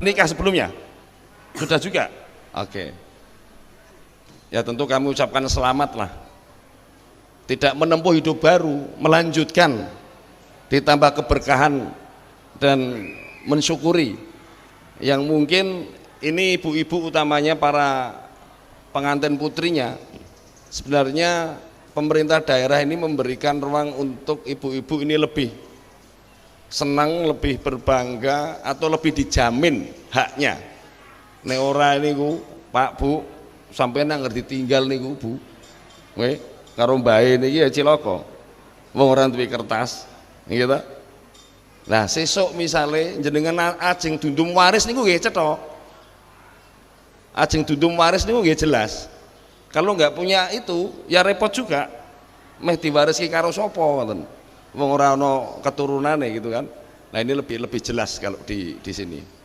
nikah sebelumnya? Sudah juga? Oke. Ya tentu kami ucapkan selamat lah. Tidak menempuh hidup baru, melanjutkan, ditambah keberkahan dan mensyukuri. Yang mungkin ini ibu-ibu utamanya para pengantin putrinya, sebenarnya pemerintah daerah ini memberikan ruang untuk ibu-ibu ini lebih senang, lebih berbangga atau lebih dijamin haknya. Nek ora niku Pak Bu sampeyan nang ngerti tinggal niku Bu. Nggih, karo mbae niki ya cilaka. Wong ora duwe kertas, nggih ta? Nah, sesuk misale jenengan ajeng dundum waris niku nggih cetha. Ajeng dundum waris niku nggih jelas. Kalau nggak punya itu ya repot juga. Meh diwariski karo sapa ngoten. Wong ora ana keturunane gitu kan. Nah, ini lebih jelas kalau di sini.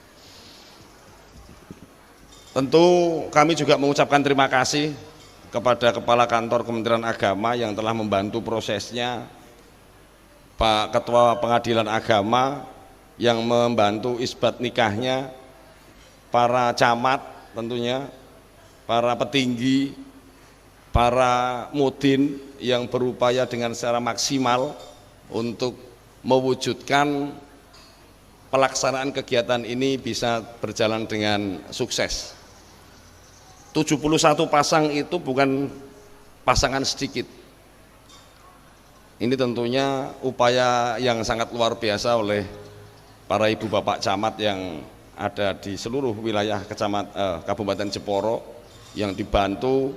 Tentu kami juga mengucapkan terima kasih kepada Kepala Kantor Kementerian Agama yang telah membantu prosesnya, Pak Ketua Pengadilan Agama yang membantu isbat nikahnya, para camat tentunya, para petinggi, para mudin yang berupaya dengan secara maksimal untuk mewujudkan pelaksanaan kegiatan ini bisa berjalan dengan sukses. 71 pasang itu bukan pasangan sedikit. Ini tentunya upaya yang sangat luar biasa oleh para ibu bapak camat yang ada di seluruh wilayah Kabupaten Jepara yang dibantu.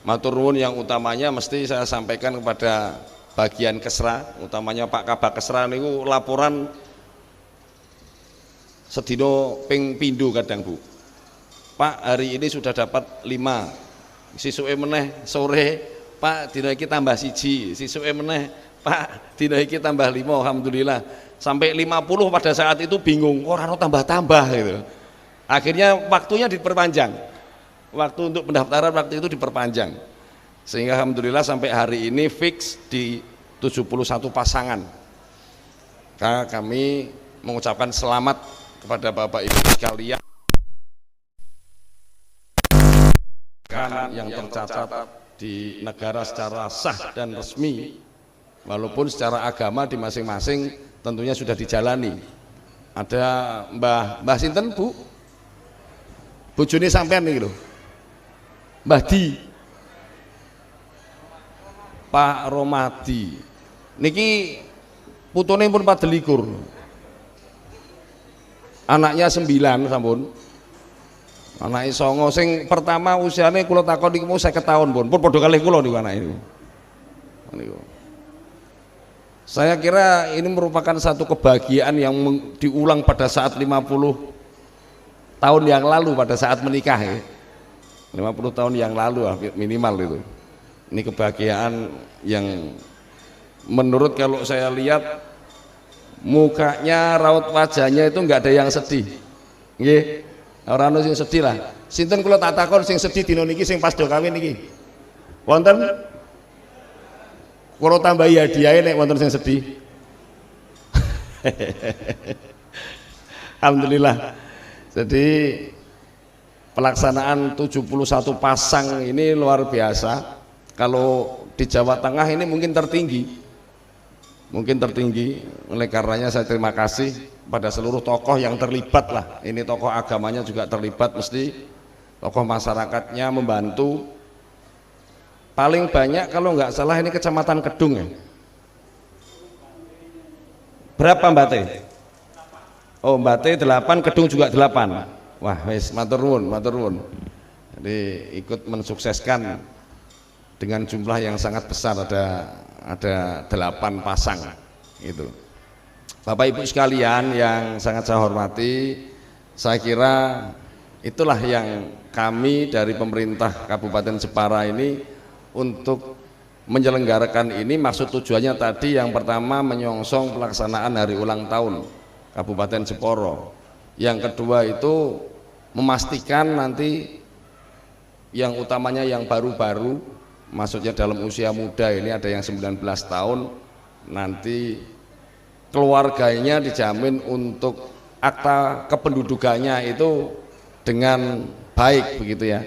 Matur nuwun yang utamanya mesti saya sampaikan kepada bagian Kesra, utamanya Pak Kabak Kesra niku laporan sedino ping pindho kadang Bu. Pak, hari ini sudah dapat 5, sisuke meneh sore Pak dina iki tambah 1, sisuke meneh Pak dina iki tambah 5, alhamdulillah sampai 50 pada saat itu bingung, ora ono tambah-tambah gitu. Akhirnya waktunya diperpanjang, waktu untuk pendaftaran waktu itu diperpanjang, sehingga alhamdulillah sampai hari ini fix di 71 pasangan. Karena kami mengucapkan selamat kepada Bapak Ibu sekalian yang tercatat di negara secara sah dan resmi, walaupun secara agama di masing-masing tentunya sudah dijalani. Ada Mbah Sinten Bu? Bojone sampean nih lho. Mbah Di. Pak Romadi. Niki putune pun 24. Anaknya 9 sampun. Anake 9 sing pertama usiane kula takon niku mau 50 tahun pun padha kalih kula niku anake niku. Saya kira ini merupakan satu kebahagiaan yang diulang pada saat 50 tahun yang lalu pada saat menikah ya. 50 tahun yang lalu minimal itu. Ini kebahagiaan yang menurut kalau saya lihat mukanya, raut wajahnya itu enggak ada yang sedih. Nggih. Ora ono sing sedih lah. Sinten kula tak takon sing sedih dina niki sing pas do kawin niki? Wonten? Kula tambahi hadiahe nek wonten sing sedih. Alhamdulillah. Jadi pelaksanaan 71 pasang ini luar biasa. Kalau di Jawa Tengah ini mungkin tertinggi. Oleh karenanya saya terima kasih pada seluruh tokoh yang terlibat lah. Ini tokoh agamanya juga terlibat, mesti tokoh masyarakatnya membantu. Paling banyak kalau nggak salah ini Kecamatan Kedung ya. Berapa Mbak Teh? Oh Mbak Teh 8, Kedung juga 8. Wah wis matur nuwun. Jadi ikut mensukseskan dengan jumlah yang sangat besar, ada 8 pasang itu. Bapak Ibu sekalian yang sangat saya hormati, saya kira itulah yang kami dari pemerintah Kabupaten Jepara ini untuk menyelenggarakan ini. Maksud tujuannya tadi yang pertama menyongsong pelaksanaan hari ulang tahun Kabupaten Jepara. Yang kedua itu memastikan nanti yang utamanya yang baru-baru, maksudnya dalam usia muda ini ada yang 19 tahun, nanti keluarganya dijamin untuk akta kependudukannya itu dengan baik begitu ya.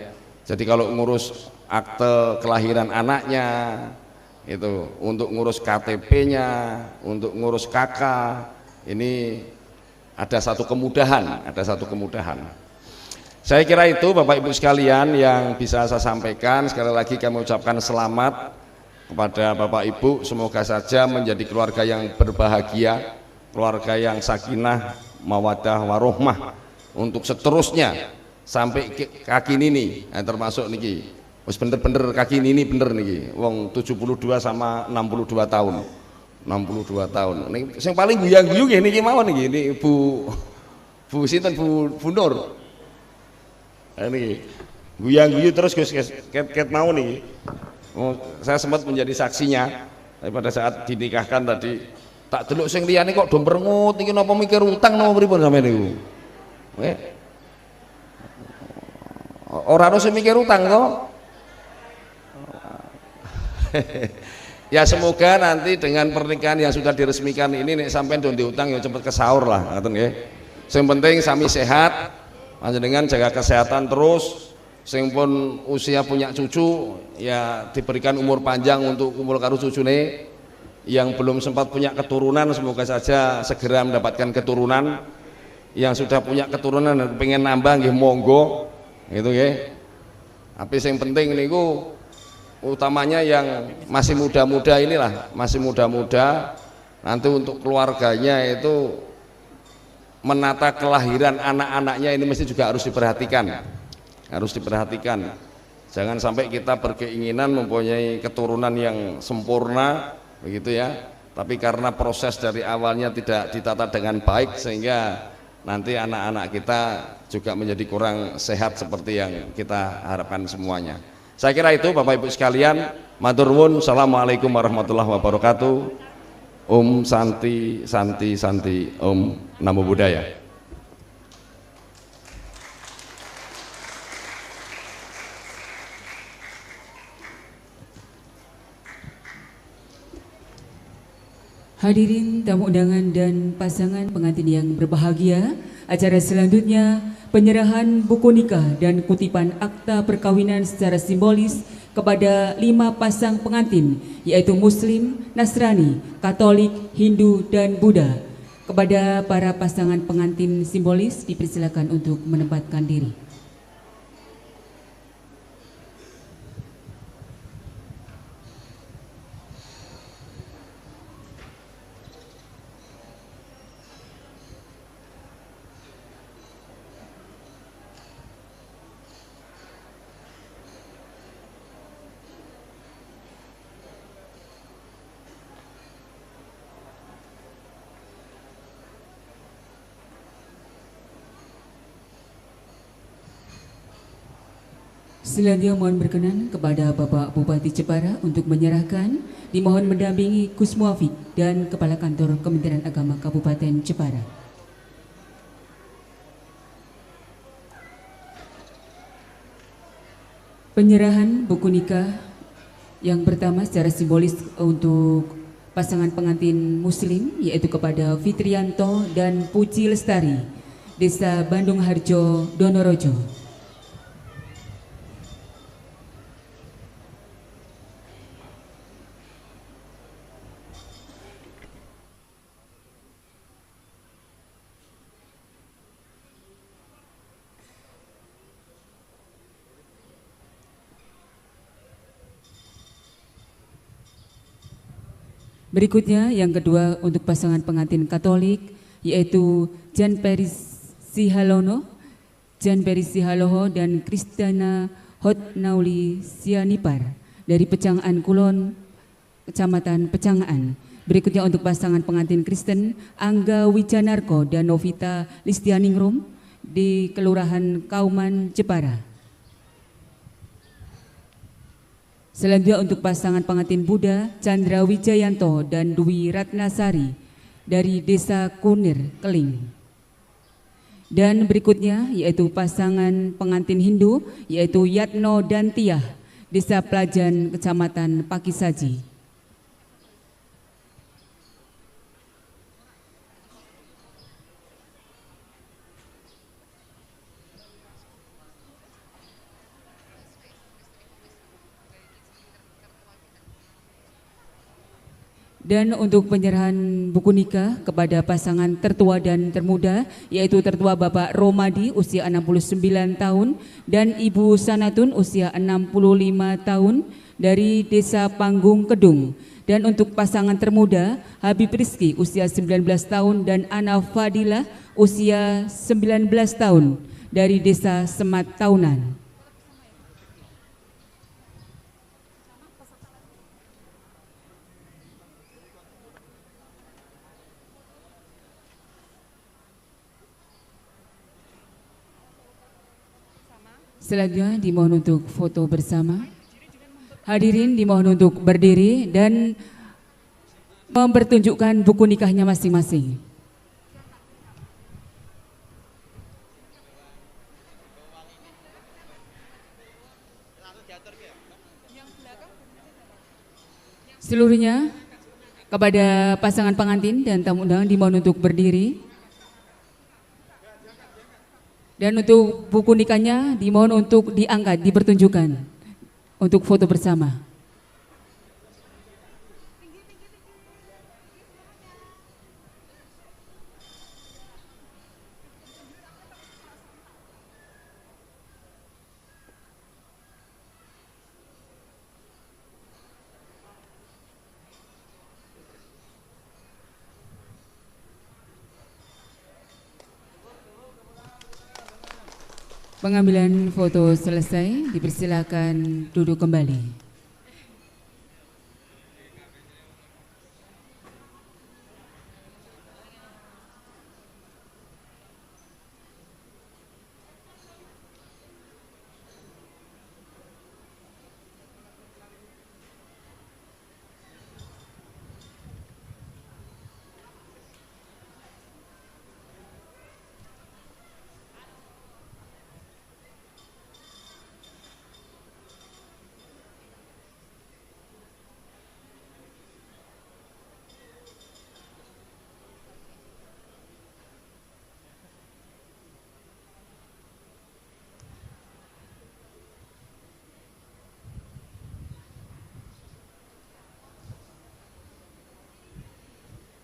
Jadi kalau ngurus akte kelahiran anaknya itu, untuk ngurus KTP-nya, untuk ngurus KK, ini ada satu kemudahan, Saya kira itu Bapak Ibu sekalian yang bisa saya sampaikan. Sekali lagi kami ucapkan selamat kepada Bapak Ibu, semoga saja menjadi keluarga yang berbahagia, keluarga yang sakinah, mawaddah warohmah untuk seterusnya sampai kaki nini, termasuk niki wis bener-bener kaki nini bener niki wong 72 sama 62 tahun 62 tahun ini yang paling guyang-guyu niki mawon niki, ini Bu sinten Bu Nur ini guyang-guyu terus ket mau niki. Saya sempat menjadi saksinya pada saat dinikahkan tadi, tak delok sing liyane kok do merengut iki napa mikir utang napa pripun sampeyan niku. Ora harus mikir utang kok. Ya semoga nanti dengan pernikahan yang sudah diresmikan ini nek sampean do diutang ya cepet kesaur lah ngoten nggih. Sing penting sami sehat, panjenengan jaga kesehatan terus. Sing pun usia punya cucu ya diberikan umur panjang untuk kumpul karo cucune. Yang belum sempat punya keturunan semoga saja segera mendapatkan keturunan. Yang sudah punya keturunan dan pengen nambah nggih monggo gitu nggih. Tapi yang penting niku utamanya yang masih muda-muda inilah, masih muda-muda nanti untuk keluarganya itu menata kelahiran anak-anaknya ini mesti juga harus diperhatikan. Jangan sampai kita berkeinginan mempunyai keturunan yang sempurna begitu ya, tapi karena proses dari awalnya tidak ditata dengan baik sehingga nanti anak-anak kita juga menjadi kurang sehat seperti yang kita harapkan semuanya. Saya kira itu Bapak Ibu sekalian. Matur nuwun. Assalamualaikum warahmatullahi wabarakatuh. Om Santi Santi Santi Om Namo Buddhaya. Hadirin tamu undangan dan pasangan pengantin yang berbahagia, acara selanjutnya penyerahan buku nikah dan kutipan akta perkawinan secara simbolis kepada 5 pasang pengantin, yaitu Muslim, Nasrani, Katolik, Hindu, dan Buddha. Kepada para pasangan pengantin simbolis dipersilakan untuk menempatkan diri. Selanjutnya mohon berkenan kepada Bapak Bupati Jepara untuk menyerahkan, dimohon mendampingi Gus Muafik dan Kepala Kantor Kementerian Agama Kabupaten Jepara. Penyerahan buku nikah yang pertama secara simbolis untuk pasangan pengantin Muslim, yaitu kepada Fitrianto dan Puji Lestari, Desa Bandung Harjo, Donorojo. Berikutnya yang kedua untuk pasangan pengantin Katolik, yaitu Jan Peris Sihaloho dan Kristana Hotnauli Sianipar dari Pecangan Kulon, Kecamatan Pecangan. Berikutnya untuk pasangan pengantin Kristen Angga Wijanarko dan Novita Listianingrum di Kelurahan Kauman, Jepara. Selanjutnya untuk pasangan pengantin Buddha Chandra Wijayanto dan Dwi Ratnasari dari Desa Kunir, Keling. Dan berikutnya yaitu pasangan pengantin Hindu yaitu Yatno dan Tiah, Desa Pelajan, Kecamatan Pakisaji. Dan untuk penyerahan buku nikah kepada pasangan tertua dan termuda, yaitu tertua Bapak Romadi usia 69 tahun dan Ibu Sanatun usia 65 tahun dari Desa Panggung Kedung. Dan untuk pasangan termuda, Habib Rizki usia 19 tahun dan Ana Fadilah usia 19 tahun dari Desa Semat Taunan. Selanjutnya dimohon untuk foto bersama. Hadirin dimohon untuk berdiri dan mempertunjukkan buku nikahnya masing-masing. Seluruhnya kepada pasangan pengantin dan tamu undangan dimohon untuk berdiri. Dan untuk buku nikahnya dimohon untuk diangkat, dipertunjukkan untuk foto bersama. Pengambilan foto selesai, dipersilakan duduk kembali.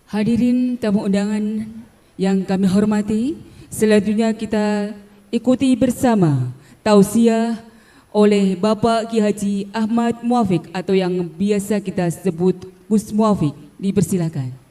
Hadirin tamu undangan yang kami hormati, selanjutnya kita ikuti bersama tausiah oleh Bapak Ki Haji Ahmad Muafiq atau yang biasa kita sebut Gus Muafiq. Dipersilakan.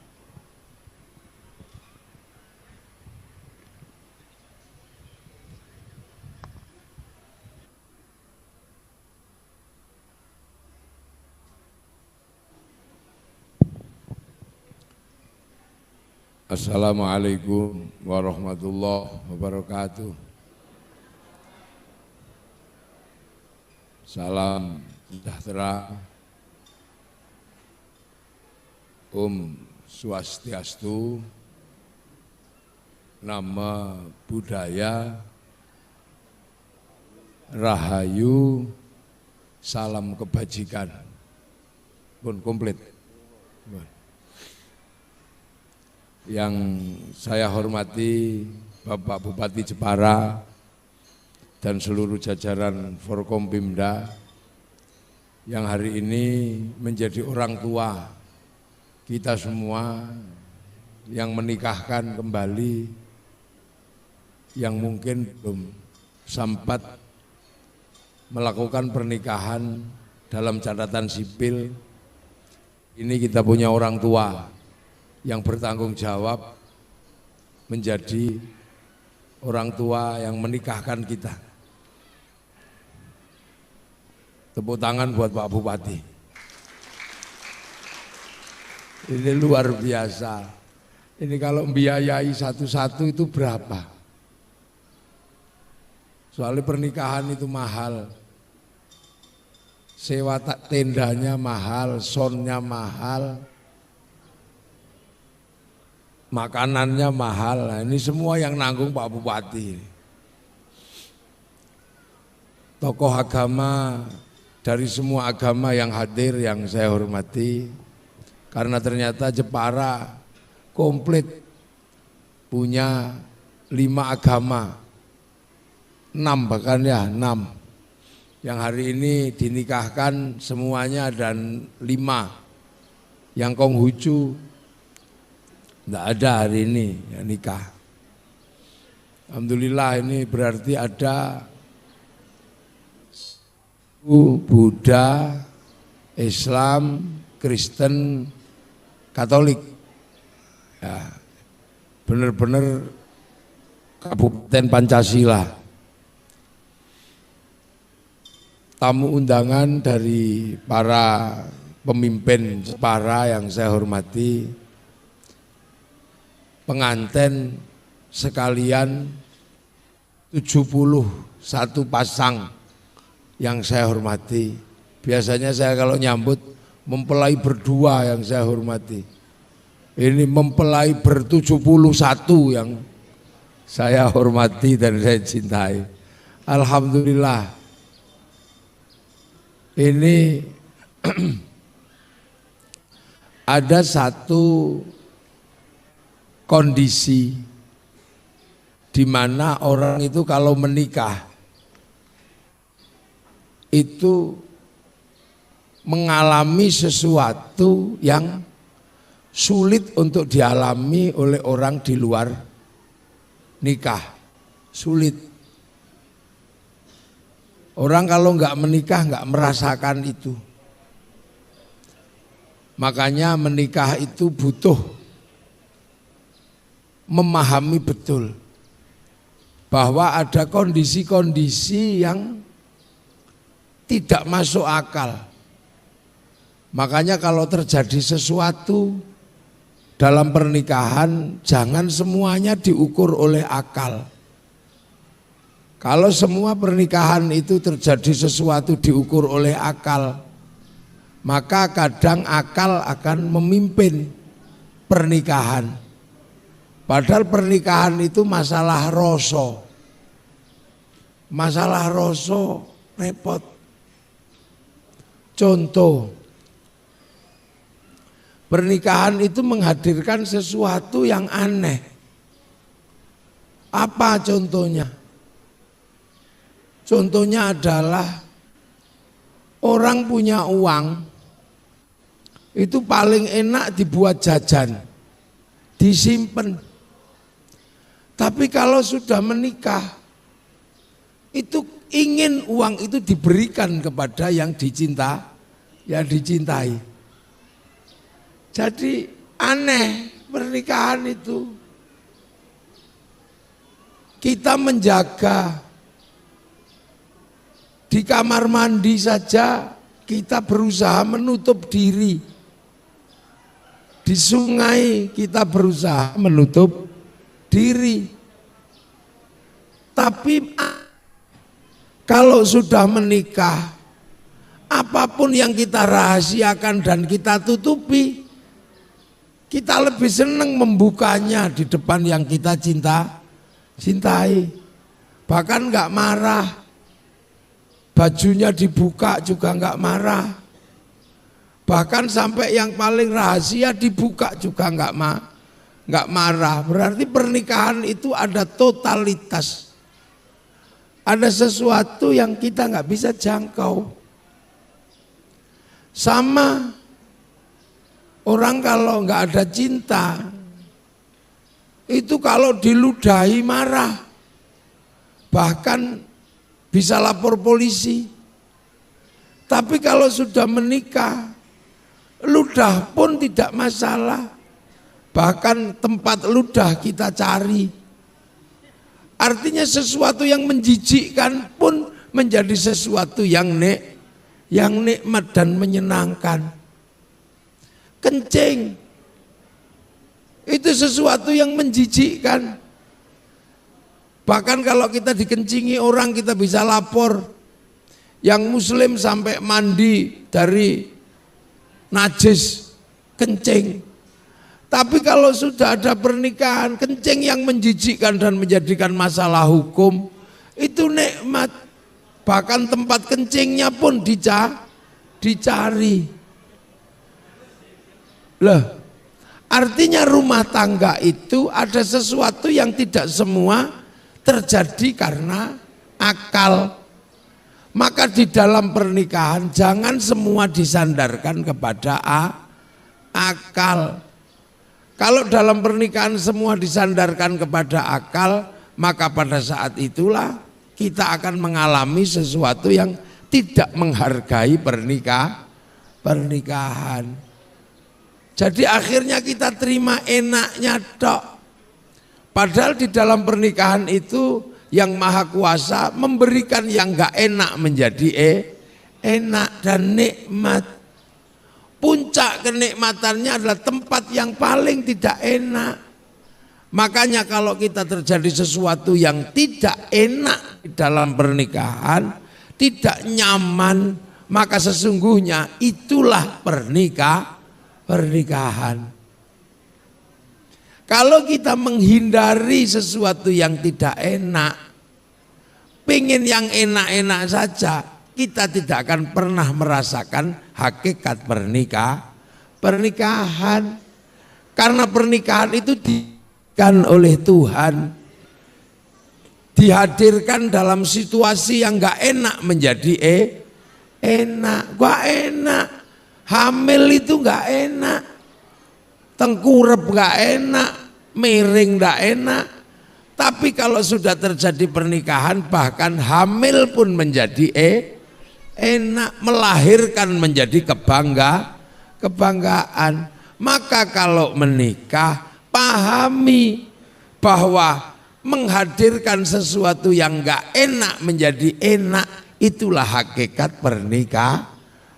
Assalamualaikum warahmatullahi wabarakatuh. Salam sejahtera, Om Swastiastu, Nama Budaya, Rahayu, salam kebajikan. Pun komplit. Yang saya hormati Bapak Bupati Jepara dan seluruh jajaran Forkompimda yang hari ini menjadi orang tua kita semua yang menikahkan kembali yang mungkin belum sempat melakukan pernikahan dalam catatan sipil. Ini kita punya orang tua yang bertanggung jawab menjadi orang tua yang menikahkan kita. Tepuk tangan buat Pak Bupati. Ini luar biasa. Ini kalau membiayai satu-satu itu berapa? Soalnya pernikahan itu mahal. Sewa tendanya mahal, soundnya mahal, makanannya mahal. Nah, ini semua yang nanggung Pak Bupati. Tokoh agama dari semua agama yang hadir yang saya hormati, karena ternyata Jepara komplit punya 5 agama, 6 bahkan ya 6. Yang hari ini dinikahkan semuanya dan 5 yang Konghucu tidak ada hari ini ya, nikah. Alhamdulillah ini berarti ada Buddha, Islam, Kristen, Katolik. Ya, benar-benar Kabupaten Pancasila. Tamu undangan dari para pemimpin Jepara yang saya hormati, pengantin sekalian 71 pasang yang saya hormati. Biasanya saya kalau nyambut mempelai berdua yang saya hormati. Ini mempelai ber-71 yang saya hormati dan saya cintai. Alhamdulillah. Ini ada satu kondisi di mana orang itu kalau menikah itu mengalami sesuatu yang sulit untuk dialami oleh orang di luar nikah. Sulit. Orang kalau nggak menikah nggak merasakan itu. Makanya menikah itu butuh memahami betul bahwa ada kondisi-kondisi yang tidak masuk akal. Makanya kalau terjadi sesuatu dalam pernikahan jangan semuanya diukur oleh akal. Kalau semua pernikahan itu terjadi sesuatu diukur oleh akal, maka kadang akal akan memimpin pernikahan. Padahal pernikahan itu masalah rasa. Masalah rasa repot. Contoh, pernikahan itu menghadirkan sesuatu yang aneh. Apa contohnya? Contohnya adalah orang punya uang, itu paling enak dibuat jajan, disimpan. Tapi kalau sudah menikah, itu ingin uang itu diberikan kepada yang dicintai. Jadi aneh pernikahan itu. Kita menjaga di kamar mandi saja kita berusaha menutup diri. Di sungai kita berusaha menutup diri. Tapi kalau sudah menikah, apapun yang kita rahasiakan dan kita tutupi, kita lebih senang membukanya di depan yang kita cintai. Bahkan nggak marah. Bajunya dibuka juga nggak marah. Bahkan sampai yang paling rahasia dibuka juga nggak marah. Berarti pernikahan itu ada totalitas. Ada sesuatu yang kita nggak bisa jangkau. Sama orang kalau nggak ada cinta, itu kalau diludahi marah. Bahkan bisa lapor polisi. Tapi kalau sudah menikah, ludah pun tidak masalah. Bahkan tempat ludah kita cari. Artinya sesuatu yang menjijikkan pun menjadi sesuatu yang nikmat dan menyenangkan. Kencing itu sesuatu yang menjijikkan. Bahkan kalau kita dikencingi orang kita bisa lapor. Yang muslim sampai mandi dari najis kencing. Tapi kalau sudah ada pernikahan, kencing yang menjijikkan dan menjadikan masalah hukum itu nikmat. Bahkan tempat kencingnya pun dicari. Loh, artinya rumah tangga itu ada sesuatu yang tidak semua terjadi karena akal. Maka di dalam pernikahan jangan semua disandarkan kepada akal. Kalau dalam pernikahan semua disandarkan kepada akal, maka pada saat itulah kita akan mengalami sesuatu yang tidak menghargai pernikahan. Jadi akhirnya kita terima enaknya tok. Padahal di dalam pernikahan itu yang Maha Kuasa memberikan yang gak enak menjadi enak dan nikmat. Puncak kenikmatannya adalah tempat yang paling tidak enak. Makanya kalau kita terjadi sesuatu yang tidak enak di dalam pernikahan, tidak nyaman, maka sesungguhnya itulah pernikahan. Kalau kita menghindari sesuatu yang tidak enak, pengen yang enak-enak saja, kita tidak akan pernah merasakan hakikat pernikahan. Karena pernikahan itu dihadirkan oleh Tuhan, dihadirkan dalam situasi yang gak enak menjadi enak. Gak enak, hamil itu gak enak, tengkurap gak enak, miring gak enak. Tapi kalau sudah terjadi pernikahan, bahkan hamil pun menjadi enak, melahirkan menjadi kebanggaan. Maka kalau menikah, pahami bahwa menghadirkan sesuatu yang gak enak menjadi enak, itulah hakikat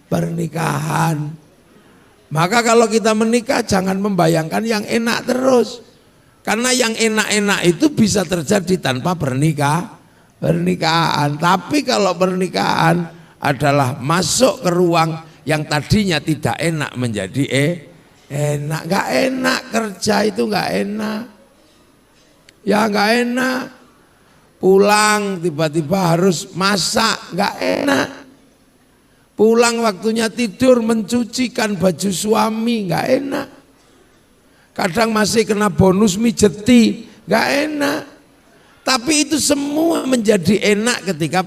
pernikahan. Maka kalau kita menikah jangan membayangkan yang enak terus. Karena yang enak-enak itu bisa terjadi tanpa pernikahan. Tapi kalau pernikahan adalah masuk ke ruang yang tadinya tidak enak menjadi enak. Gak enak kerja itu gak enak. Ya gak enak. Pulang tiba-tiba harus masak, gak enak. Pulang waktunya tidur mencucikan baju suami, gak enak. Kadang masih kena bonus mijeti, gak enak. Tapi itu semua menjadi enak ketika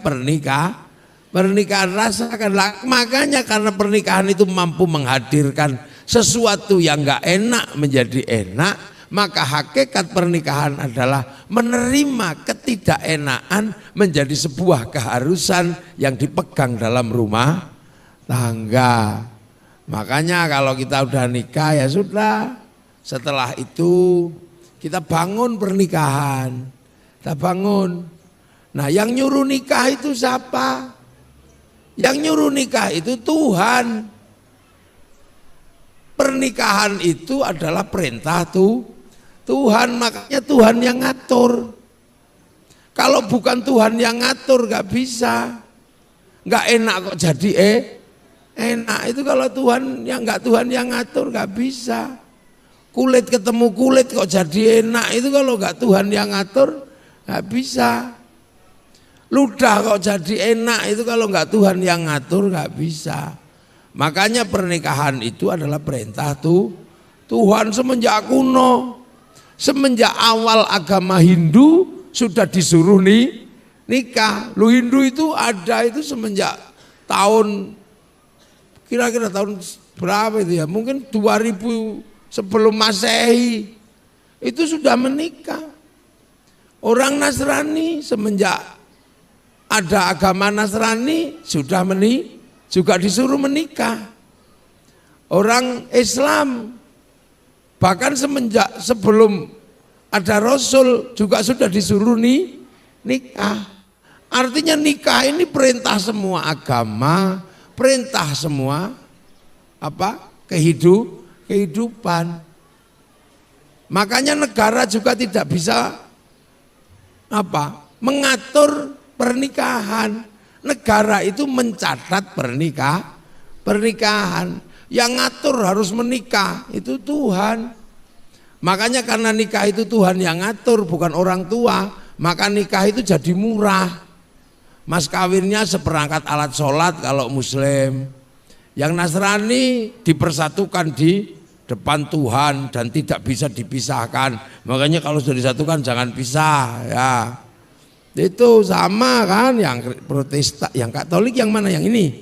pernikahan rasakan. Makanya karena pernikahan itu mampu menghadirkan sesuatu yang gak enak menjadi enak, maka hakikat pernikahan adalah menerima ketidakenaan menjadi sebuah keharusan yang dipegang dalam rumah tangga. Makanya kalau kita udah nikah ya sudah, setelah itu kita bangun pernikahan, kita bangun. Nah yang nyuruh nikah itu siapa? Yang nyuruh nikah itu Tuhan. Pernikahan itu adalah perintah Tuhan, makanya Tuhan yang ngatur. Kalau bukan Tuhan yang ngatur gak bisa. Gak enak kok jadi enak. Itu kalau Tuhan yang ngatur gak bisa. Kulit ketemu kulit kok jadi enak, itu kalau gak Tuhan yang ngatur gak bisa. Ludah kok jadi enak, itu kalau gak Tuhan yang ngatur gak bisa. Makanya pernikahan itu adalah perintah Tuhan semenjak kuno. Semenjak awal agama Hindu sudah disuruh nikah. Lu Hindu itu ada itu semenjak tahun kira-kira tahun berapa itu ya? Mungkin 2000 sebelum Masehi itu sudah menikah. Orang Nasrani semenjak ada agama Nasrani sudah juga disuruh menikah. Orang Islam bahkan semenjak sebelum ada Rasul juga sudah disuruh nikah. Artinya nikah ini perintah semua agama, perintah semua kehidupan. Makanya negara juga tidak bisa mengatur pernikahan. Negara itu mencatat pernikahan. Yang ngatur harus menikah itu Tuhan. Makanya karena nikah itu Tuhan yang ngatur bukan orang tua, maka nikah itu jadi murah. Mas kawinnya seperangkat alat sholat kalau Muslim. Yang Nasrani dipersatukan di depan Tuhan dan tidak bisa dipisahkan. Makanya kalau sudah disatukan jangan pisah ya. Itu sama kan yang Protestan, yang Katolik yang mana yang ini?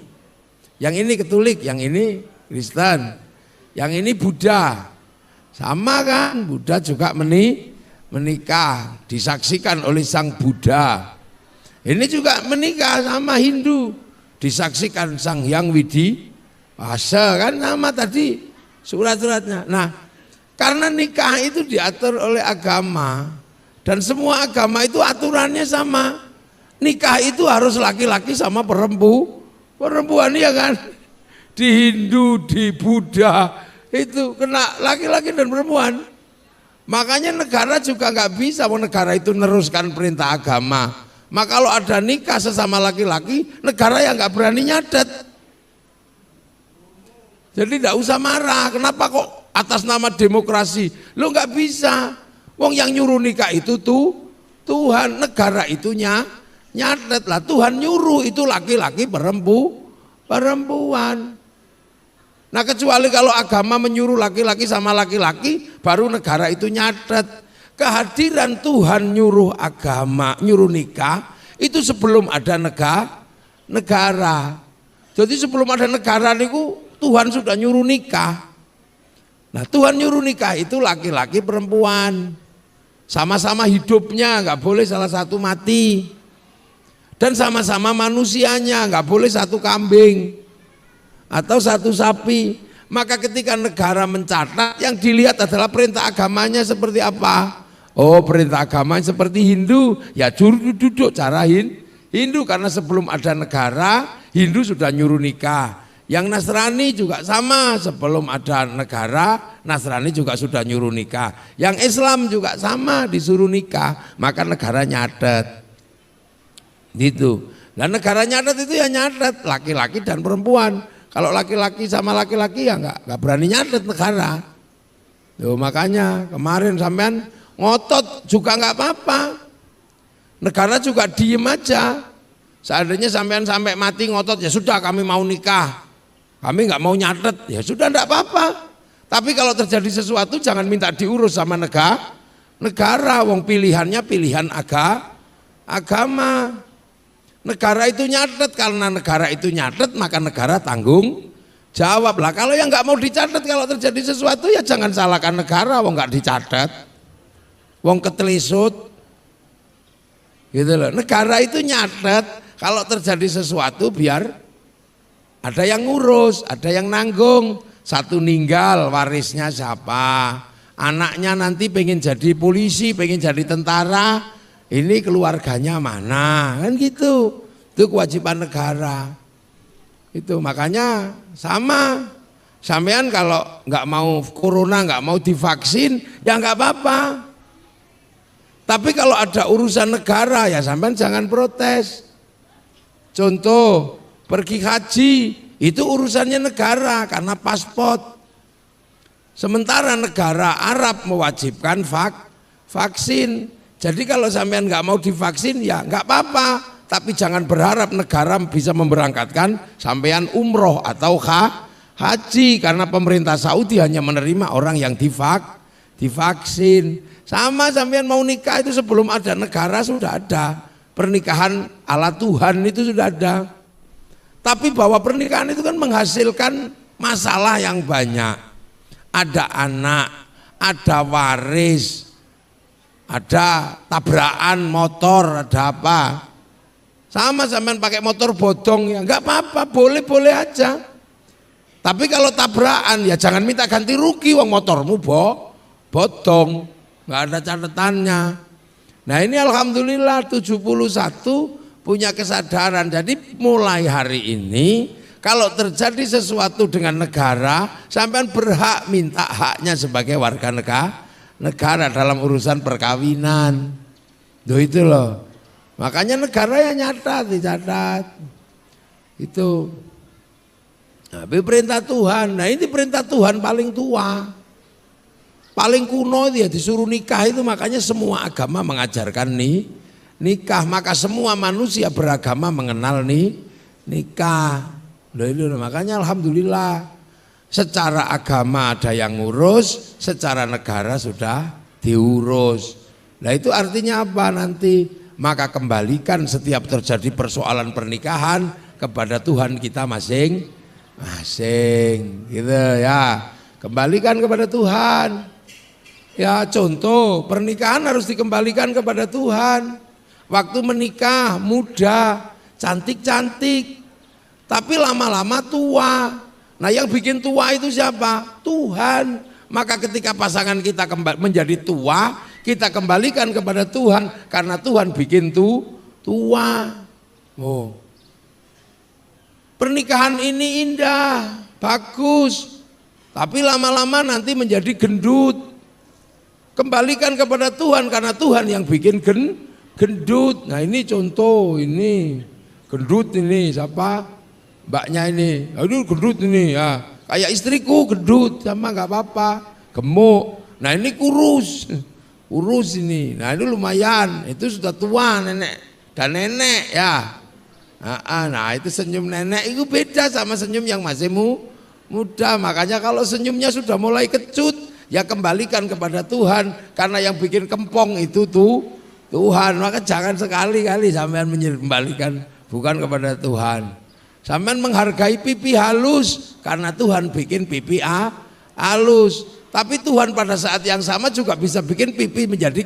Yang ini Katolik, yang ini Kristen. Yang ini Buddha. Sama kan, Buddha juga menikah, disaksikan oleh sang Buddha. Ini juga menikah sama Hindu, disaksikan sang Hyang Widiwasa, kan sama tadi surat-suratnya. Nah, karena nikah itu diatur oleh agama dan semua agama itu aturannya sama. Nikah itu harus laki-laki sama perempuan ya kan. Di Hindu, di Buddha itu kena laki-laki dan perempuan. Makanya negara juga nggak bisa, negara itu neruskan perintah agama. Maka kalau ada nikah sesama laki-laki, negara yang nggak berani nyadet. Jadi nggak usah marah. Kenapa kok atas nama demokrasi? Lo nggak bisa. Wong yang nyuruh nikah itu tuh Tuhan, negara itu nyadet lah. Tuhan nyuruh itu laki-laki perempuan. Nah kecuali kalau agama menyuruh laki-laki sama laki-laki, baru negara itu nyatet. Kehadiran Tuhan nyuruh agama, nyuruh nikah, itu sebelum ada negara. Jadi sebelum ada negara niku Tuhan sudah nyuruh nikah. Nah Tuhan nyuruh nikah itu laki-laki perempuan. Sama-sama hidupnya, nggak boleh salah satu mati. Dan sama-sama manusianya, nggak boleh satu kambing atau satu sapi. Maka ketika negara mencatat, yang dilihat adalah perintah agamanya seperti apa. Oh perintah agamanya seperti Hindu, ya duduk cara Hindu. Karena sebelum ada negara, Hindu sudah nyuruh nikah. Yang Nasrani juga sama, sebelum ada negara, Nasrani juga sudah nyuruh nikah. Yang Islam juga sama, disuruh nikah, maka negara nyatet. Gitu. Dan negara nyatet itu ya nyatet laki-laki dan perempuan. Kalau laki-laki sama laki-laki ya nggak berani nyatet negara. Tuh, makanya kemarin sampean ngotot juga nggak apa-apa. Negara juga diem aja. Seandainya sampean sampai mati ngotot, ya sudah kami mau nikah, kami nggak mau nyatet, ya sudah nggak apa-apa. Tapi kalau terjadi sesuatu jangan minta diurus sama negara. Wong pilihannya pilihan agama. Negara itu nyatet, karena negara itu nyatet maka negara tanggung jawab lah. Kalau yang nggak mau dicatat, kalau terjadi sesuatu ya jangan salahkan negara, wong nggak dicatat, wong ketelisut, gitu loh. Negara itu nyatet, kalau terjadi sesuatu biar ada yang ngurus, ada yang nanggung. Satu ninggal, warisnya siapa? Anaknya nanti pengen jadi polisi, pengen jadi tentara. Ini keluarganya mana, kan gitu. Itu kewajiban negara. Itu makanya sama. Sampean kalau nggak mau corona, nggak mau divaksin, ya nggak apa-apa. Tapi kalau ada urusan negara, ya sampean jangan protes. Contoh, pergi haji, itu urusannya negara karena paspor. Sementara negara Arab mewajibkan vaksin. Jadi kalau sampean nggak mau divaksin ya nggak apa-apa, tapi jangan berharap negara bisa memberangkatkan sampean umroh atau haji, karena pemerintah Saudi hanya menerima orang yang divaksin. Sama sampean mau nikah itu sebelum ada negara sudah ada, pernikahan ala Tuhan itu sudah ada. Tapi bahwa pernikahan itu kan menghasilkan masalah yang banyak. Ada anak, ada waris, ada tabrakan motor, ada apa. Sama sampean pakai motor bodong ya nggak apa-apa, boleh-boleh aja. Tapi kalau tabrakan ya jangan minta ganti rugi, wong motormu bodong, nggak ada catatannya. Nah ini alhamdulillah 71 punya kesadaran. Jadi mulai hari ini kalau terjadi sesuatu dengan negara, sampean berhak minta haknya sebagai warga negara dalam urusan perkawinan. Itu loh. Makanya negara yang dicatat. Itu. Nah, perintah Tuhan. Nah, ini perintah Tuhan paling tua. Paling kuno dia disuruh nikah itu, makanya semua agama mengajarkan nikah. Maka semua manusia beragama mengenal nikah. Loh, makanya alhamdulillah. Secara agama ada yang ngurus, secara negara sudah diurus. Nah itu artinya apa nanti? Maka kembalikan setiap terjadi persoalan pernikahan kepada Tuhan kita masing-masing, gitu ya. kembalikan kepada Tuhan. Ya contoh, pernikahan harus dikembalikan kepada Tuhan. Waktu menikah muda, cantik-cantik, tapi lama-lama tua. Nah yang bikin tua itu siapa? Tuhan. Maka ketika pasangan kita menjadi tua, kita kembalikan kepada Tuhan, karena Tuhan bikin tua. Oh. Pernikahan ini indah, bagus, tapi lama-lama nanti menjadi gendut. Kembalikan kepada Tuhan, karena Tuhan yang bikin gendut. Nah ini contoh, ini gendut ini siapa? Mbaknya ini, aduh gendut ini ya. Kayak istriku gendut, sama nggak apa-apa, gemuk. Nah ini kurus ini. Nah ini lumayan, itu sudah tua nenek dan nenek ya. Nah itu senyum nenek itu beda sama senyum yang masih muda. Makanya kalau senyumnya sudah mulai kecut, ya kembalikan kepada Tuhan, karena yang bikin kempong itu Tuhan. Maka jangan sekali-kali sampean mengembalikan bukan kepada Tuhan. Sampean menghargai pipi halus, karena Tuhan bikin pipi halus. Tapi Tuhan pada saat yang sama juga bisa bikin pipi menjadi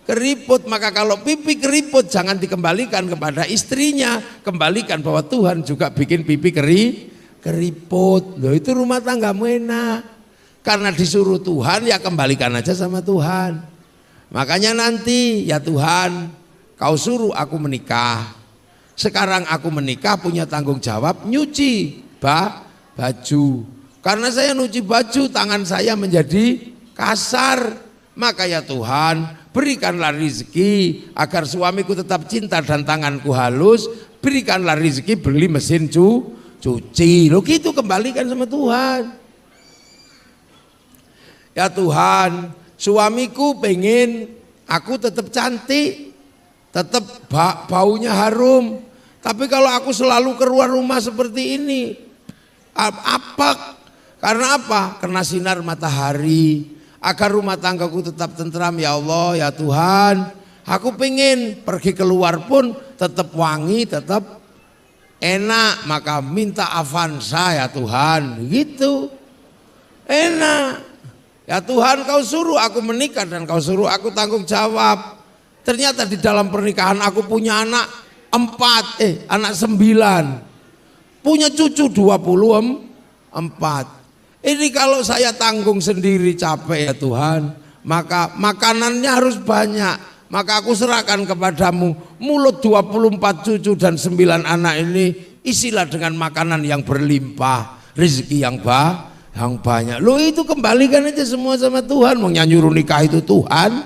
keriput. Maka kalau pipi keriput jangan dikembalikan kepada istrinya, kembalikan bahwa Tuhan juga bikin pipi keriput. Loh itu rumah tanggamu enak. Karena disuruh Tuhan, ya kembalikan aja sama Tuhan. Makanya nanti, ya Tuhan, kau suruh aku menikah. Sekarang aku menikah punya tanggung jawab nyuci baju. Karena saya nyuci baju, tangan saya menjadi kasar. Maka ya Tuhan, berikanlah rezeki agar suamiku tetap cinta dan tanganku halus. Berikanlah rezeki beli mesin cuci. Loh gitu, kembalikan sama Tuhan. Ya Tuhan, suamiku pengen aku tetap cantik, tetap baunya harum. Tapi kalau aku selalu keluar rumah seperti ini, apa? Karena apa? Karena sinar matahari, agar rumah tanggaku tetap tentram. Ya Allah, ya Tuhan, aku pengen pergi keluar pun tetap wangi, tetap enak. Maka minta Avanza ya Tuhan, gitu. Enak. Ya Tuhan, kau suruh aku menikah dan kau suruh aku tanggung jawab. Ternyata di dalam pernikahan aku punya anak 9, punya cucu 24. Ini kalau saya tanggung sendiri capek ya Tuhan, maka makanannya harus banyak. Maka aku serahkan kepadamu mulut 24 cucu dan 9 anak ini, isilah dengan makanan yang berlimpah, rezeki yang banyak. Loh itu kembalikan aja semua sama Tuhan. Mau nyuruh nikah itu Tuhan.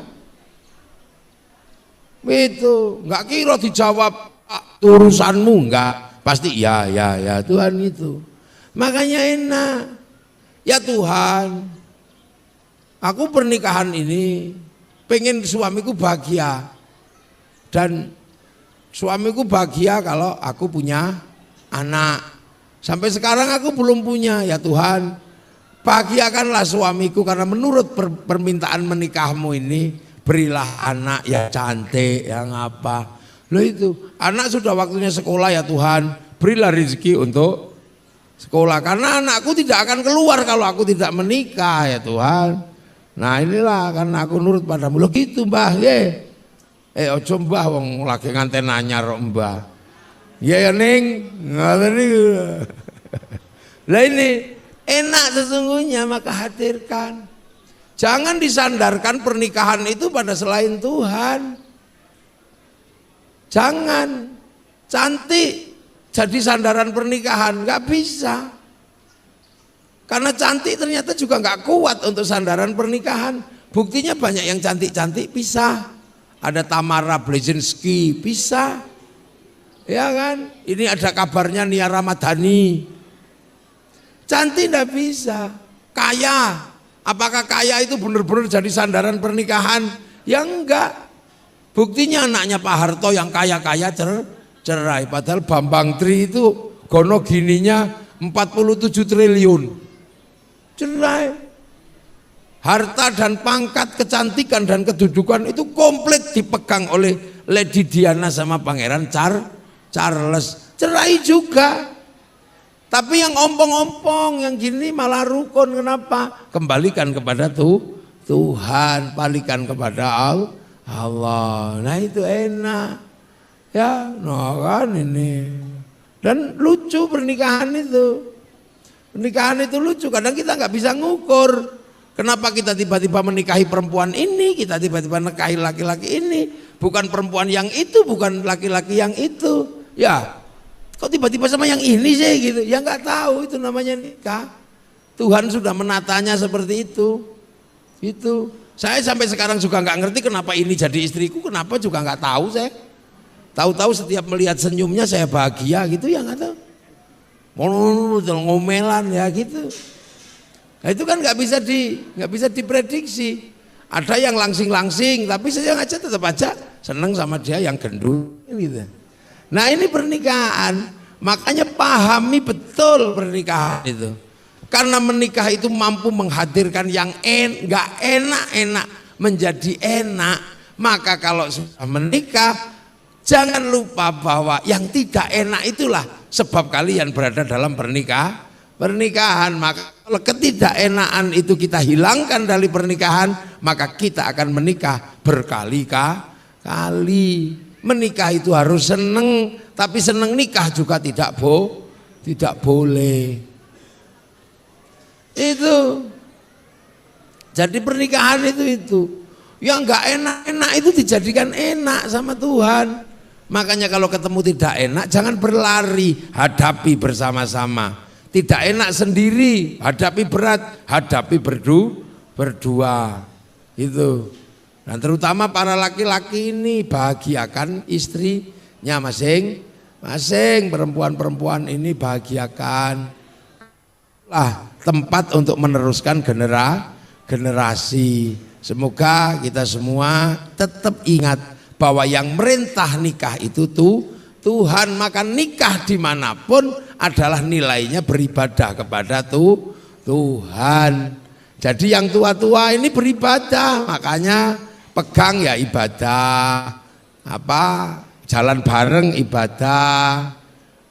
Itu nggak kira dijawab urusanmu, enggak, pasti ya Tuhan itu. Makanya enak. Ya Tuhan, aku pernikahan ini pengen suamiku bahagia, dan suamiku bahagia kalau aku punya anak. Sampai sekarang aku belum punya. Ya Tuhan, bahagiakanlah suamiku, karena menurut permintaan menikahmu ini, berilah anak yang cantik, yang apa. Loh itu, anak sudah waktunya sekolah ya Tuhan, berilah rezeki untuk sekolah. Karena anakku tidak akan keluar kalau aku tidak menikah ya Tuhan. Nah inilah karena aku nurut padamu. Loh gitu mbah, ye. Ojo mbah wong lagi nganten anyar mbah. Ya ning, ngoten niku. Lah ini enak sesungguhnya, maka hadirkan. Jangan disandarkan pernikahan itu pada selain Tuhan. Jangan cantik jadi sandaran pernikahan, nggak bisa. Karena cantik ternyata juga nggak kuat untuk sandaran pernikahan. Buktinya banyak yang cantik-cantik bisa. Ada Tamara Blazinski bisa, ya kan? Ini ada kabarnya Nia Ramadhani. Cantik nggak bisa. Kaya, apakah kaya itu benar-benar jadi sandaran pernikahan? Ya enggak. Buktinya anaknya Pak Harto yang kaya-kaya cerai. Padahal Bambang Tri itu gono gininya 47 triliun. Cerai. Harta dan pangkat, kecantikan dan kedudukan itu komplit dipegang oleh Lady Diana sama Pangeran Charles. Cerai juga. Tapi yang ompong-ompong, yang gini malah rukun. Kenapa? Kembalikan kepada Tuhan, balikan kepada Allah. Nah itu enak. Ya, nah kan ini. Dan lucu pernikahan itu. Pernikahan itu lucu, kadang kita nggak bisa ngukur. Kenapa kita tiba-tiba menikahi perempuan ini, kita tiba-tiba menikahi laki-laki ini. Bukan perempuan yang itu, bukan laki-laki yang itu. Ya, kok tiba-tiba sama yang ini sih gitu? Ya nggak tahu, itu namanya nikah. Tuhan sudah menatanya seperti itu. Itu. Saya sampai sekarang juga nggak ngerti kenapa ini jadi istriku, kenapa juga nggak tahu saya. Tahu-tahu setiap melihat senyumnya saya bahagia gitu, ya nggak tahu. Mau ngomelan ya gitu. Nah, itu kan nggak bisa diprediksi. Ada yang langsing-langsing, tapi saya aja tetap aja seneng sama dia yang gendut gitu. Nah ini pernikahan, makanya pahami betul pernikahan itu. Karena menikah itu mampu menghadirkan yang nggak enak-enak menjadi enak. Maka kalau sudah menikah, jangan lupa bahwa yang tidak enak itulah sebab kalian berada dalam pernikahan. Maka kalau ketidakenaan itu kita hilangkan dari pernikahan, maka kita akan menikah berkali-kali. Menikah itu harus seneng, tapi seneng nikah juga tidak boleh. Itu. Jadi pernikahan itu. Yang enggak enak-enak itu dijadikan enak sama Tuhan. Makanya kalau ketemu tidak enak jangan berlari, hadapi bersama-sama. Tidak enak sendiri, hadapi berat, hadapi berdua. Itu. Dan terutama para laki-laki ini bahagiakan istrinya masing-masing. Perempuan-perempuan ini bahagiakan. Lah tempat untuk meneruskan generasi. Semoga kita semua tetap ingat bahwa yang merintah nikah itu Tuhan, maka nikah dimanapun adalah nilainya beribadah kepada Tuhan. Jadi yang tua-tua ini beribadah, makanya pegang ya ibadah, jalan bareng ibadah,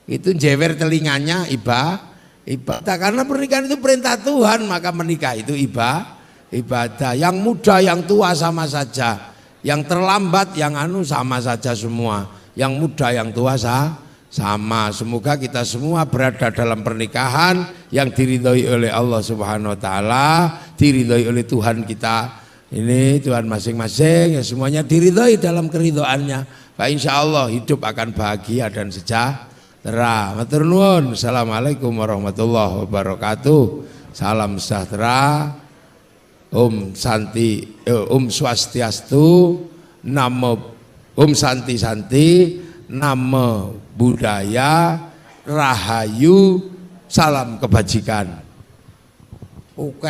itu jewer telinganya ibadah. Karena pernikahan itu perintah Tuhan, maka menikah itu ibadah. Yang muda, yang tua sama saja, yang terlambat, yang sama saja semua. Yang muda, yang tua sama. Semoga kita semua berada dalam pernikahan yang diridhoi oleh Allah Subhanahu wa taala, diridhoi oleh Tuhan kita. Ini Tuhan masing-masing ya, semuanya diridhoi dalam keridhoannya. Pak insyaallah hidup akan bahagia dan sejahtera. Matur nuwun. Assalamualaikum warahmatullahi wabarakatuh. Salam sejahtera. Om Swastiastu, Namo Santi, Namo Buddhaya, Rahayu, salam kebajikan. Oke.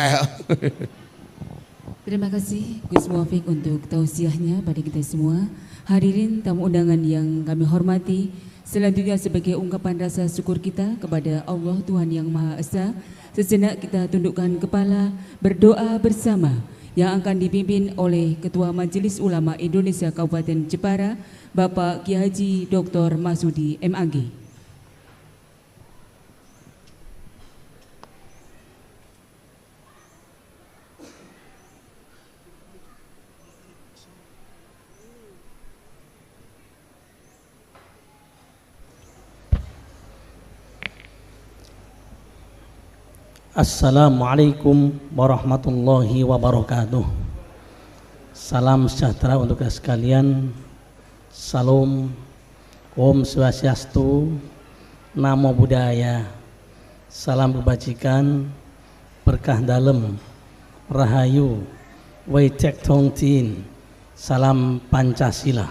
Terima kasih Gus Muafiq untuk tausiahnya pada kita semua. Hadirin tamu undangan yang kami hormati, selanjutnya sebagai ungkapan rasa syukur kita kepada Allah Tuhan Yang Maha Esa, sejenak kita tundukkan kepala berdoa bersama yang akan dipimpin oleh Ketua Majelis Ulama Indonesia Kabupaten Jepara, Bapak Kiai Haji Dr. Masudi MAG. Assalamualaikum warahmatullahi wabarakatuh. Salam sejahtera untuk kita sekalian. Salam, Om Swastiastu, Namo Buddhaya. Salam kebajikan, berkah dalem, Rahayu, Wai Tek Tong Tin. Salam Pancasila.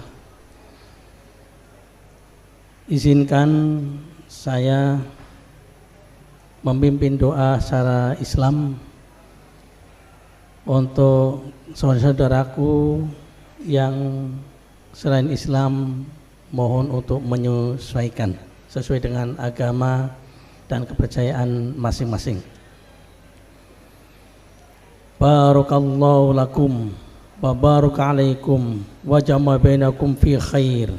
Izinkan saya memimpin doa secara Islam untuk saudara-saudaraku yang selain Islam, mohon untuk menyesuaikan sesuai dengan agama dan kepercayaan masing-masing. Barakallahu lakum wa baraka alaikum wa jama'a bainakum fi khair.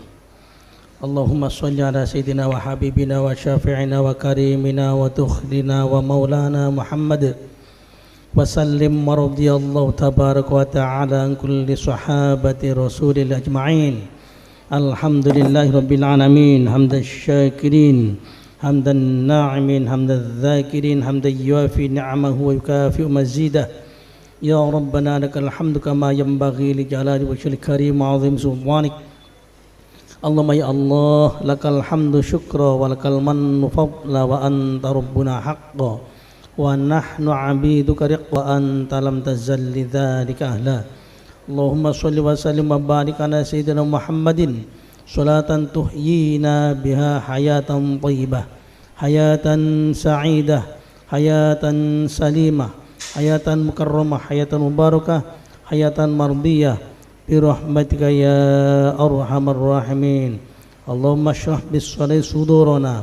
اللهم صل على سيدنا وحبيبنا وشافعنا وكريمنا وتخلنا ومولانا محمد وسلم ورضي الله تبارك وتعالى عن كل صحابة رسول الله أجمعين. الحمد لله رب العالمين حمد الشاكرين حمد الناعمين حمد الذاكرين حمد يوافي نعمه ويكافئ مزيده. يا ربنا لك الحمد كما ينبغي لجلال وجهك الكريم وعظيم سلطانك. اللهم يا الله لك الحمد شكرا ولك المن فضلا وأنت ربنا حقا ونحن عبيدك رقا وأنت لم تزل لذلك أهلا. اللهم صل وسلم وبارك على سيدنا محمد صلاة تحيينا بها حياة طيبة حياة سعيدة حياة سليمة حياة مكرمة حياة مباركة حياة مرضية برحمتك يا أرحم الراحمين. اللهم اشرح بالصلاة صدورنا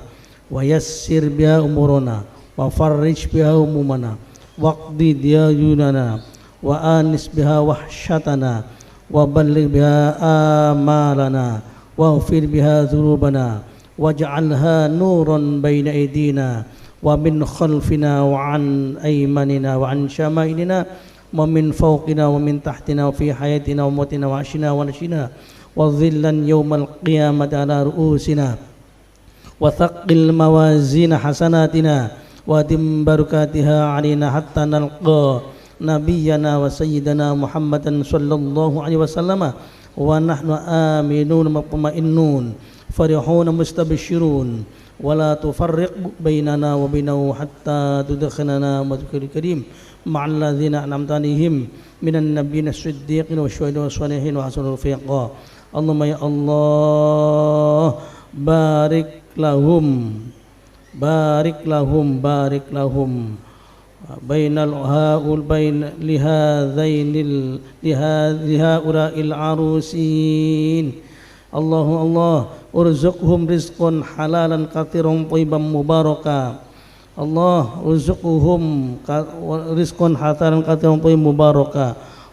ويسر بها أمورنا وفرج بها همومنا واقضي ديوننا وآنس بها وحشتنا وبلغ بها آمالنا واغفر بها ذنوبنا واجعلها نورا بين أيدينا ومن خلفنا وعن أيماننا وعن شمائلنا ومن فوقنا ومن تحتنا وفي حياتنا وموتنا وعشنا ونشنا وظلا يوم القيامة على رؤوسنا وثقل موازين حسناتنا وأتم بركاتها علينا حتى نلقى نبينا وسيدنا محمدا صلى الله عليه وسلم ونحن آمنون مطمئنون فرحون مستبشرون ولا تفرق بيننا وبينه حتى تدخلنا مدخل الكريم مع الذين أنعمت عليهم من النبيين الصديقين والشهداء والصالحين وحسن رفيقا. اللهم يا الله بارك لهم بارك لهم بارك لهم بين لهؤلاء العروسين. الله ارزقهم رزقا حلالا كثيرا طيبا مباركا. الله ارزقهم رزقا حلالا كثيرا طيبا مباركا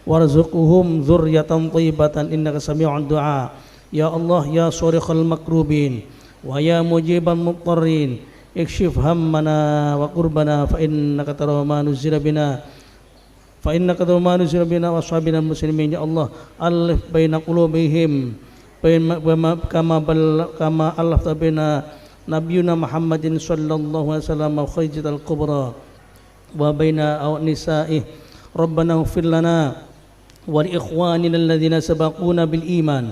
وارزقهم ذرية طيبة إنك سميع الدعاء. يا الله يا صارخ المكروبين ويا مجيب المضطرين اكشف همنا وقربنا فإنك ترى ما نزل بنا وأصحابنا المسلمين. يا الله ألف بين قلوبهم كما ألفت بين نبينا محمد صلى الله عليه وسلم وخيجة الكبرى وبين نسائه. ربنا اغفر لنا ولإخواننا الذين سبقونا بالإيمان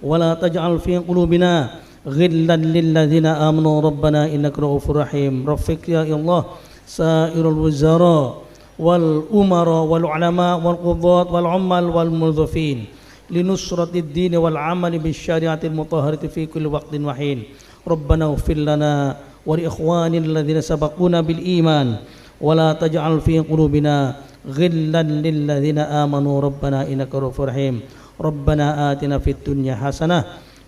ولا تجعل في قلوبنا غلا للذين آمنوا ربنا إنك رؤوف رحيم. رفق يا الله سائر الوزراء والأمراء والعلماء والقضاة والعمال والموظفين لنصرة الدين والعمل بالشريعة المطهرة في كل وقت وحين. ربنا اغفر لنا ولإخواننا الذين سبقونا بالإيمان ولا تجعل في قلوبنا غلا للذين آمنوا ربنا إنك رؤوف رحيم. ربنا آتنا في الدنيا حسنة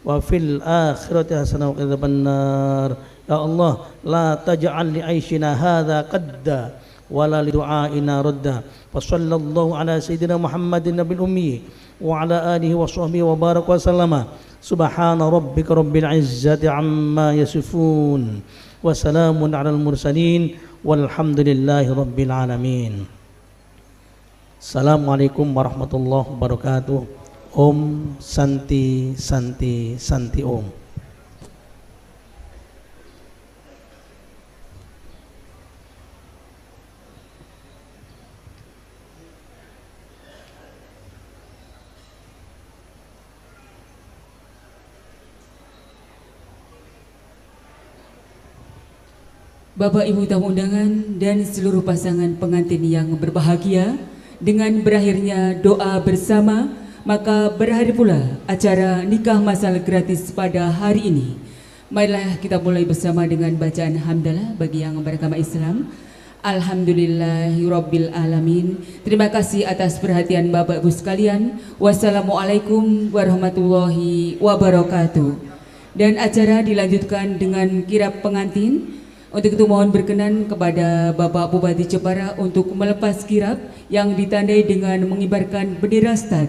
وفي الآخرة حسنة وقنا عذاب النار. يا الله لا تجعل لعيشنا هذا قدا ولا لدعائنا ردا. وصلى الله على سيدنا محمد النبي الأمي وعلى آله وصحبه وبارك وسلم. سبحان ربك رب العزة عما يصفون وسلام على المرسلين والحمد لله رب العالمين. Assalamualaikum warahmatullahi wabarakatuh. Om Santi Santi Santi Om. Bapak Ibu tamu undangan dan seluruh pasangan pengantin yang berbahagia, dengan berakhirnya doa bersama, maka berakhir pula acara nikah masal gratis pada hari ini. Marilah kita mulai bersama dengan bacaan hamdalah bagi yang beragama Islam. Alhamdulillahirabbil alamin. Terima kasih atas perhatian Bapak Ibu sekalian. Wassalamualaikum warahmatullahi wabarakatuh. Dan acara dilanjutkan dengan kirap pengantin. Untuk itu mohon berkenan kepada Bapak Bupati Jepara untuk melepas kirap yang ditandai dengan mengibarkan bendera stad.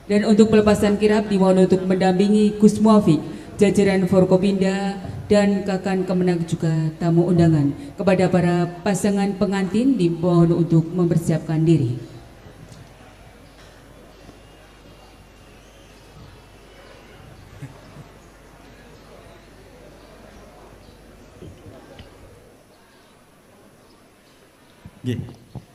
Dan untuk pelepasan kirap dimohon untuk mendampingi Gus Muafiq jajaran Forkopimda, dan Kakan Kemenang juga tamu undangan. Kepada para pasangan pengantin dimohon untuk mempersiapkan diri. Nggih.